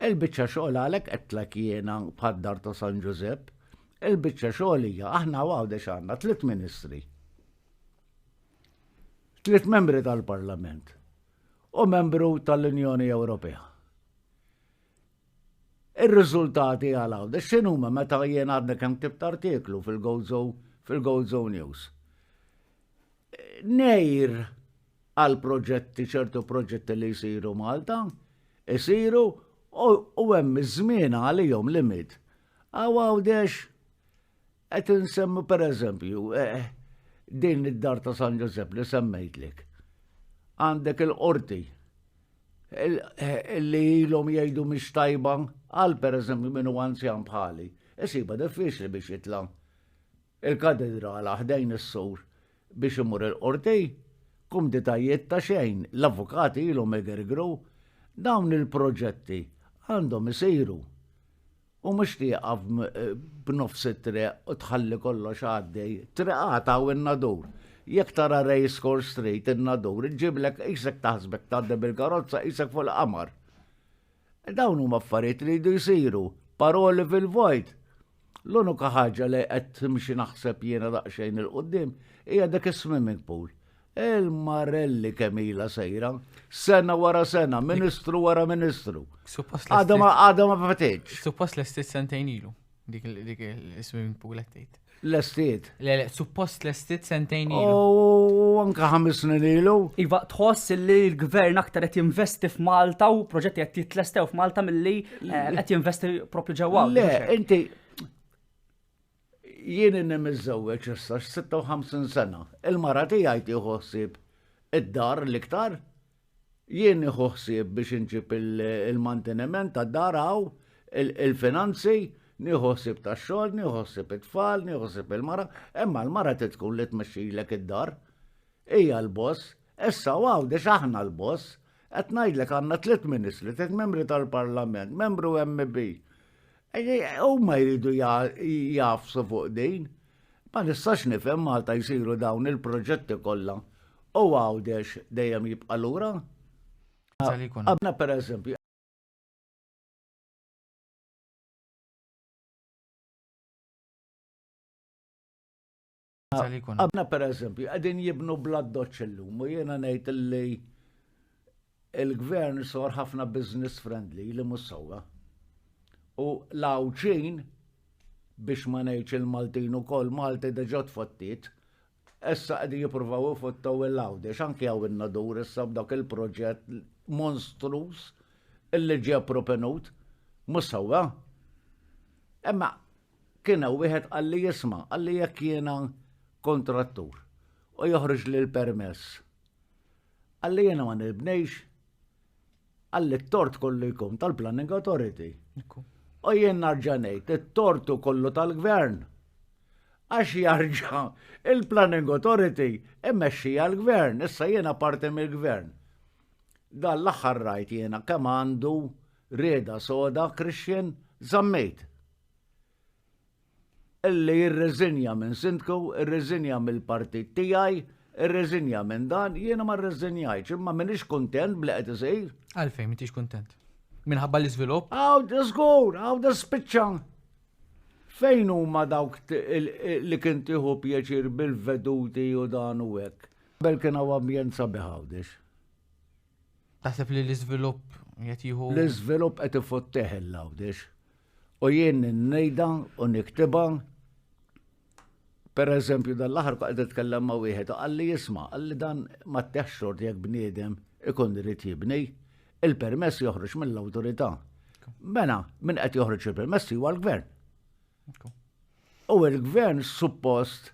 Il-biċċa xogħol għalhekk qedtlek jiena bħad-Dar ta' San Giuseppe, il-biċċa xogħol hija aħna għawdex għandna 3 ministri. 3 membri tal-Parlament u membru tal-Unjoni Ewropea. Ir-riżultati għal għawdex x'inhuma meta jien għadna kemm ktibt artiklu fil-Gold Zone News. Nejr għal proġetti, ċertu proġetti li jsiru Malta, jsiru u hemm iż-żmien għalihom limit. Għawdex qed insemmu pereżempju din id-Dar ta' San Giuseppe li semmejtlek. Għandek il-qorti li ilhom jgħidu mhix tajba għal pereżempju minnu anzjan bħali. Isiba diffiċli biex jitla' il-katedrala ħdejn is-sur biex imur il-qorti, kumditajiet ta' xejn, l-avukati ilhom igergru, dawn il-proġetti għandhom isiru. U mhux tieqaf b'nofs it-triq u tħalli kollox għaddej, triqata u n-nadur. Jekk tara Race Course Street in-nadur, iġiblek isek taħsbek tgħaddi bil-karozza isek fuq il-qamar. Dawn huma affarijiet li jdu jsiru, paroli fil-vojt. L-unika ħaġa li qed timxi naħseb jiena daqsxejn il-qudiem hija dak is-swimming pool. Il-marelli kemm ilha sejra, sena wara sena, ministru wara ministru. Għadha ma fatitx. Suppost l-estit sentejn ilu, dik il-swimming pool għattejt. L-estit? Le, suppost l-estit sentejn ilu. U anka 5 snin ilu? Iva, tħoss li l-gvern aktar qed jinvesti f'Malta u proġetti qed jitlestew f'Malta milli qed jinvesti propju ġewwa. Le, inti jien nimmiżżewweġ issa 56 sena. Il-mara tiegħi tieħu ħsieb id-dar l-iktar. Jien nieħu ħsieb biex inġib il-manteniment tad-dar hawn, il-finanzi, nieħu ħsieb tax-xogħol, nieħu ħsieb it-tfal, nieħu ħsieb il-mara, imma l-mara tkun li tmexxilek id-dar. Hija l-boss, issa għawdex aħna l-boss, qed ngħidlek għandna 3 ministri, 3 membri tal-Parlament, membru MP. Huma jridu jafsu fuq din. Ma nistax nifhem Malta jsiru dawn il-proġetti kollha u għawdex dejjem jibqa' lura. Għabna pereżempju. Għabna pereżempju qegħdin jibnu bladdoċ illum u jiena ngħid li il-gvern sor ħafna business friendly li mhux sewwa. U l-għawċin biex ma ngħidx il-Maltin ukoll Malti deġa tfottit, issa qegħdin jippruvaw ifottaw il-għawdex anke hawn in-nadur issa b'dak il-proġett monstrus illi ġie propenut mhux sewwa. Imma kien hawn wieħed qalli jisma' qalli jekk jiena kontrattur u joħroġ li l-permess. Qalli jiena ma nibnejx, qalli t-tort kollu jkun tal-Planning Authority. U jien narġa' ngħid it-tortu kollu tal-gvern. Għax jarġa' il-Planning Authority immexxija l-gvern, issa jiena parti mill-gvern. Dan l-aħħar rajt jiena kemm għandu rieda soda Christian Zammejt. Illi jirreżinja minn sindku, irreżinja mill-partit tiegħi, irreżinja minn dan, jiena ma rreżinjajx, imma m'iniex kuntent bli qed isir. Għalfejn m'intix kuntent? Minħabba l-iżvilupp? Għawda żgur, għawda spiċċa. Fejn huma dawk li kien tieħu pjaċir bil-veduti u dan u hekk. Bel kien hawn ambjent sabiħ għawdex. Taħseb li l-iżvilupp qed jieħu. L-iżvilupp qed ifotteħ l-għawdex. U jien ngħidha u niktibha. Pereżempju dal-aħħar qed titkellem ma' wieħed qalli jisma' qalli dan ma tteħx xort jekk bniedem ikun irid jibni, il-permess joħroġ mill-awtorità. Mela, min qed joħroġ il-permess huwa l-gvern. U l-gvern suppost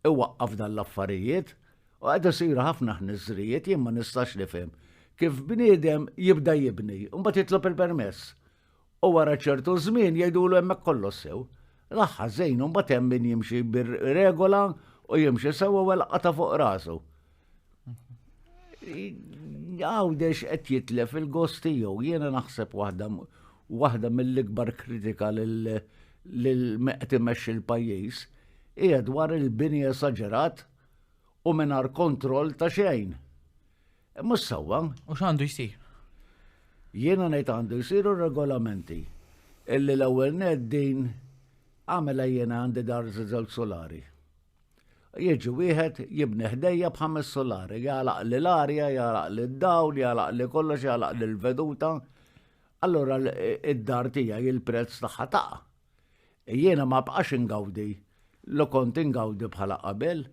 iwaqqaf dan l-affarijiet u qed isiru ħafna ħniżrijiet jien ma nistax nifhem kif bniedem jibda jibni u mbagħad jitlob il-permess. U wara ċertu żmien jgħidulu hemmhekk kollox sew. L-aħħar żejn u mbagħad hemm min jimxi bir-regola u jimxi sewwa welqata fuq rasu. Għawdex qed jitlef il-gost tiegħu, jiena naħseb waħda mill-ikbar kritika lil qed imexxi l-pajjiż hija dwar il-bini esaġerat u mingħajr kontroll ta' xejn. Mhux sewwa. U x'għandu jsir? Jiena ngħid għandu jsiru regolamenti illi l-ewwel din għamela jiena għandi dar żewġ solari. Jiġi wieħed jibni ħdejja b'5 solari, jalaq li l-arja, jalaq li d-dawl, jalaq li kollox, jalaq li l-veduta. Allura id-dar tiegħi il-prezz tagħha taqa'. Jiena ma bqax ingawdi, lo kont ingawdi bħala qabel,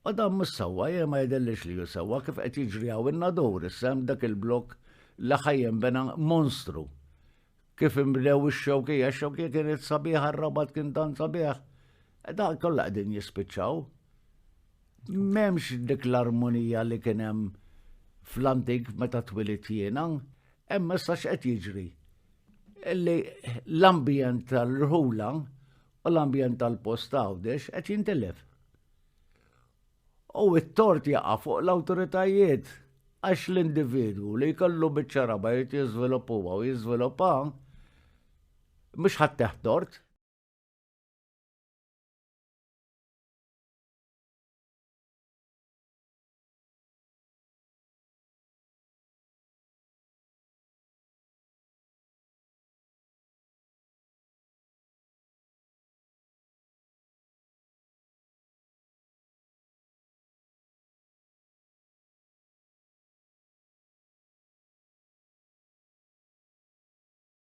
u dan mhux sewwa, jiena ma jidhirlix li hu sewwa kif qed jiġri hawn in-nadur issem dak il-blokk li ħajjem bena monstru. Kif imbdew ix-xewkija, x-xewkija kienet sabiħa, r-rabat kien tan sabiħ. Dan kollha qegħdin jispiċċaw. M'hemmx dik l-armonija li kien hemm fl-antik meta twilit jiena, hemm issa x'qed jiġri. Illi l-ambjent tal-rħula u l-ambjent tal-post Għawdex qed jintilef. U t-tort jaqa' fuq l-awtoritajiet għax l-individwu li jkollu biċċaraba jrid jiżviluppuha u jiżviluppa mhux ħadd tort.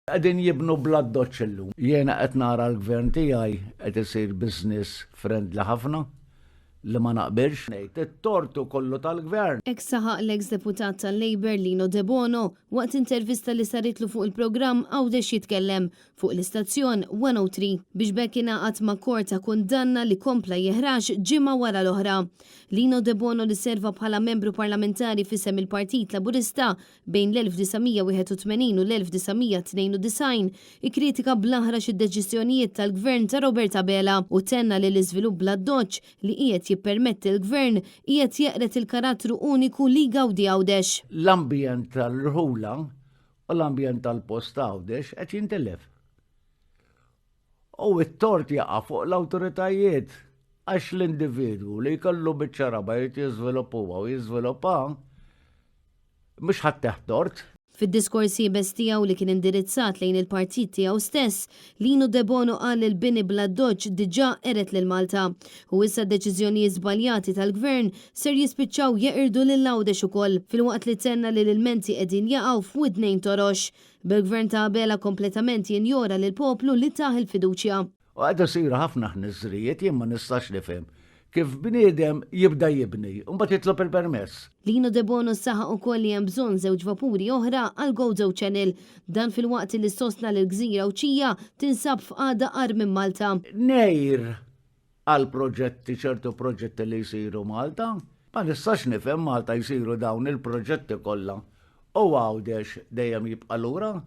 Għedin jibnu bladdoċ illum. Jiena qed nara l-gvern tiegħi qed isir business friendly ħafna li ma naqbilx ngħid it-tortu kollu tal-gvern. Ek saħaq l-ex-deputat tal-Labor Lino De Bono waqt intervista li saritlu fuq il-programm Għawdex jitkellem fuq l-istazzjon 103 biex bekk ingħaqad ma' korta kundanna li kompla jeħrax ġimgħa wara l-oħra. Lino De Bono li serva bħala membru parlamentari fisem il-Partit Laburista bejn l-1981 u l-1992 ikkritika bl-aħrax id-deċiżjonijiet tal-gvern ta' Roberta Bela u tenna li l-iżvilupp bla-doċ li qiegħed jippermetti l-gvern qiegħed jeqret il-karattru uniku li jgawdi Għawdex. L-ambjent tal-rħula u l-ambjent tal-post Għawdex qed jintilef. U t-tort jaqa' fuq l-awtoritajiet għax l-individwu li jkollu biċċaraba jrid jiżviluppuha u jiżviluppa mhux ħadd tort. Fid-diskorsi tiegħu li kien indirizzat lejn il-partit tiegħu stess, Lino De Bono qal il-bini bla-doċ diġà eret lil Malta u issa deċiżjonijiet żbaljati tal-gvern ser jispiċċaw jeqirdu lil Għawdex ukoll filwaqt li tenna li l-ilmenti qegħdin jaqgħu f'widnejn torox. Bil-gvern ta' Bela kompletament jinjora lil poplu li taħ il-fiduċja. U għadha sira ħafna ħniżrijiet jien ma nistax nifhem kif bniedem jibda jibni u mbagħad jitlob il-permess. Lino De Bono saħaq ukoll li hemm bżonn żewġ vapuri oħra għal Gozo Channel dan filwaqt li sostna l-Gżira Uċija tinsab f'qagħda qar minn Malta. Nejr għal proġetti ċertu proġetti li jsiru Malta, ma nistax nifhem Malta jsiru dawn il-proġetti kollha u Għawdex dejjem jibqa' lura.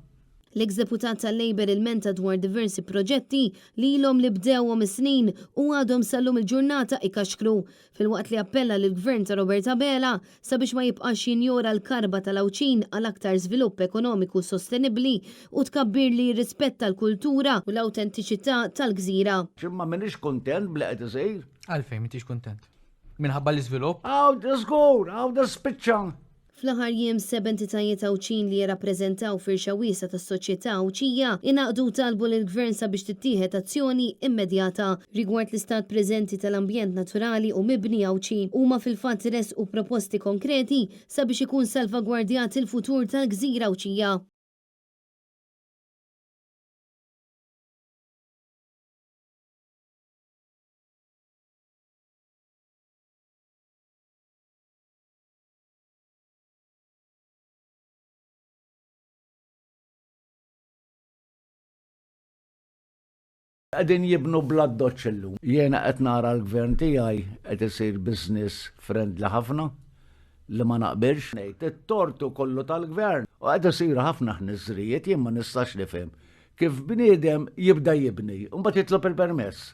L-ex-deputat tal-Labor il-menta dwar diversi proġetti li ilhom li bdewhom is-snin u għadhom sallum il-ġurnata ikaxkru filwaqt li appella lill-gvern ta' Roberta Bela sabiex ma jibqax jinjora l-karba tal-Awċin għal aktar żvilupp ekonomiku sostenibbli u tkabbir li jirrispetta l-kultura u l-awtentiċità tal-Gżira. Ġimma minix kontent bla qed isir. Għalfejn m'intix kuntent. Minħabba l-iżvilupp? Għawda żgur, għawda spiċċa. Fl-aħħar jiem 7 entitajiet Awċin li jirrappreżentaw firxa wiesa tas-soċjetà Awċija ingħaqdu talbu lill-gvern sabiex tittieħed azzjoni immedjata rigward l-istat preżenti tal-ambjent naturali u mibni Awċin huma fil-fatt resqu proposti konkreti sabiex ikun salvagwardjat il-futur tal-Gżira Awċija. Għedin jibnu bladdoċ illum. Jiena qed nara l-gvern tiegħi qed isir business friendly ħafna li ma naqbilx ngħid it-tortu kollu tal-gvern. U qed isir ħafna ħniżrijiet jien ma nistax nifhem kif bniedem jibda jibni u mbagħad jitlob il-permess.